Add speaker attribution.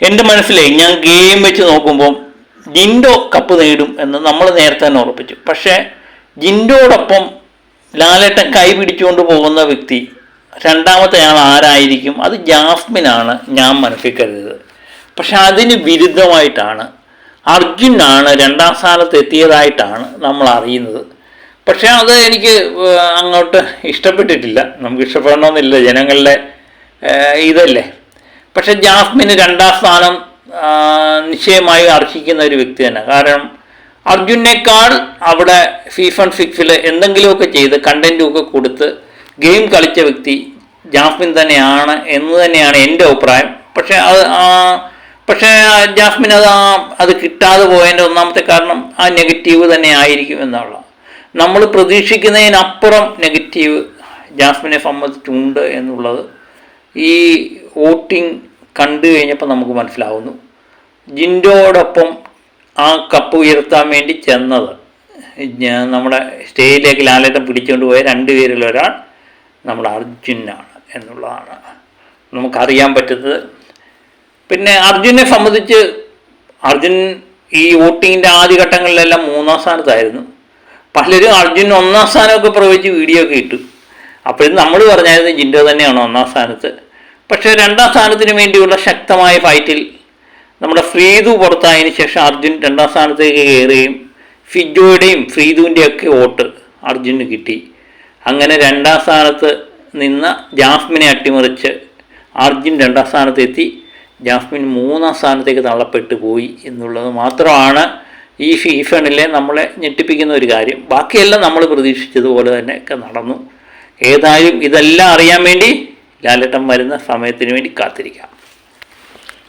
Speaker 1: എൻ്റെ മനസ്സിലെ ഞാൻ ഗെയിം വെച്ച് നോക്കുമ്പം ജിൻഡോ കപ്പ് നേടും എന്ന് നമ്മൾ നേരത്തെ തന്നെ ഉറപ്പിച്ചു. പക്ഷേ ജിൻഡോടൊപ്പം ലാലേട്ടൻ കൈ പിടിച്ചുകൊണ്ട് പോകുന്ന വ്യക്തി രണ്ടാമത്തെ ആൾ ആരായിരിക്കും? അത് ജാസ്മിനാണ് ഞാൻ മനസ്സിൽ കരുതുന്നത്. പക്ഷെ അതിന് വിരുദ്ധമായിട്ടാണ് അർജുനാണ് രണ്ടാം സ്ഥാനത്ത് എത്തിയതായിട്ടാണ് നമ്മൾ അറിയുന്നത്. പക്ഷെ അത് എനിക്ക് അങ്ങോട്ട് ഇഷ്ടപ്പെട്ടിട്ടില്ല. നമുക്ക് ഇഷ്ടപ്പെടണമെന്നില്ല, ജനങ്ങളുടെ ഇതല്ലേ. പക്ഷെ ജാസ്മിന് രണ്ടാം സ്ഥാനം നിശ്ചയമായി അർഹിക്കുന്ന ഒരു വ്യക്തി തന്നെ. കാരണം അർജുനേക്കാൾ അവിടെ സീസൺ 6 എന്തെങ്കിലുമൊക്കെ ചെയ്ത് കണ്ടൻറ്റുമൊക്കെ കൊടുത്ത് ഗെയിം കളിച്ച വ്യക്തി ജാസ്മിൻ തന്നെയാണ് എന്ന് തന്നെയാണ് എൻ്റെ അഭിപ്രായം. പക്ഷേ ജാസ്മിൻ അത് കിട്ടാതെ പോയതിൻ്റെ ഒന്നാമത്തെ കാരണം ആ നെഗറ്റീവ് തന്നെ ആയിരിക്കും എന്നുള്ള, നമ്മൾ പ്രതീക്ഷിക്കുന്നതിനപ്പുറം നെഗറ്റീവ് ജാസ്മിനെ സംബന്ധിച്ചുണ്ട് എന്നുള്ളത് ഈ വോട്ടിംഗ് കണ്ടു കഴിഞ്ഞപ്പോൾ നമുക്ക് മനസ്സിലാവുന്നു. ജിൻഡോടൊപ്പം ആ കപ്പ് ഉയർത്താൻ വേണ്ടി ചെന്നത് നമ്മുടെ സ്റ്റേജിലേക്ക് ലാലേട്ടൻ പിടിച്ചുകൊണ്ട് പോയ 2 പേരിൽ ഒരാൾ നമ്മുടെ അർജുനാണ് എന്നുള്ളതാണ് നമുക്കറിയാൻ പറ്റുന്നത്. പിന്നെ അർജുനെ സംബന്ധിച്ച് അർജുൻ ഈ വോട്ടിങ്ങിൻ്റെ ആദ്യഘട്ടങ്ങളിലെല്ലാം 3-ാം സ്ഥാനത്തായിരുന്നു. പലരും അർജുൻ 1-ാം സ്ഥാനമൊക്കെ പ്രവചിച്ച് വീഡിയോ ഒക്കെ ഇട്ടു. അപ്പോഴും നമ്മൾ പറഞ്ഞായിരുന്നു ജിൻഡോ തന്നെയാണ് 1-ാം സ്ഥാനത്ത്. പക്ഷേ 2-ാം സ്ഥാനത്തിന് വേണ്ടിയുള്ള ശക്തമായ ഫൈറ്റിൽ നമ്മുടെ ഫ്രീദു പുറത്തായതിനു ശേഷം അർജുൻ 2-ാം സ്ഥാനത്തേക്ക് കയറുകയും ഫിജോയുടെയും ഫ്രീദുവിൻ്റെയൊക്കെ വോട്ട് അർജുന് കിട്ടി. അങ്ങനെ 2-ാം സ്ഥാനത്ത് നിന്ന ജാസ്മിനെ അട്ടിമറിച്ച് അർജുൻ 2-ാം സ്ഥാനത്തെത്തി. ജാസ്മിൻ 3-ാം സ്ഥാനത്തേക്ക് തള്ളപ്പെട്ടു പോയി എന്നുള്ളത് മാത്രമാണ് ഈ സീസണിലെ നമ്മളെ ഞെട്ടിപ്പിക്കുന്ന ഒരു കാര്യം. ബാക്കിയെല്ലാം നമ്മൾ പ്രതീക്ഷിച്ചതുപോലെ തന്നെ ഒക്കെ നടന്നു. ഏതായാലും ഇതെല്ലാം അറിയാൻ വേണ്ടി ലാലേട്ടൻ വരുന്ന സമയത്തിന് വേണ്ടി കാത്തിരിക്കാം.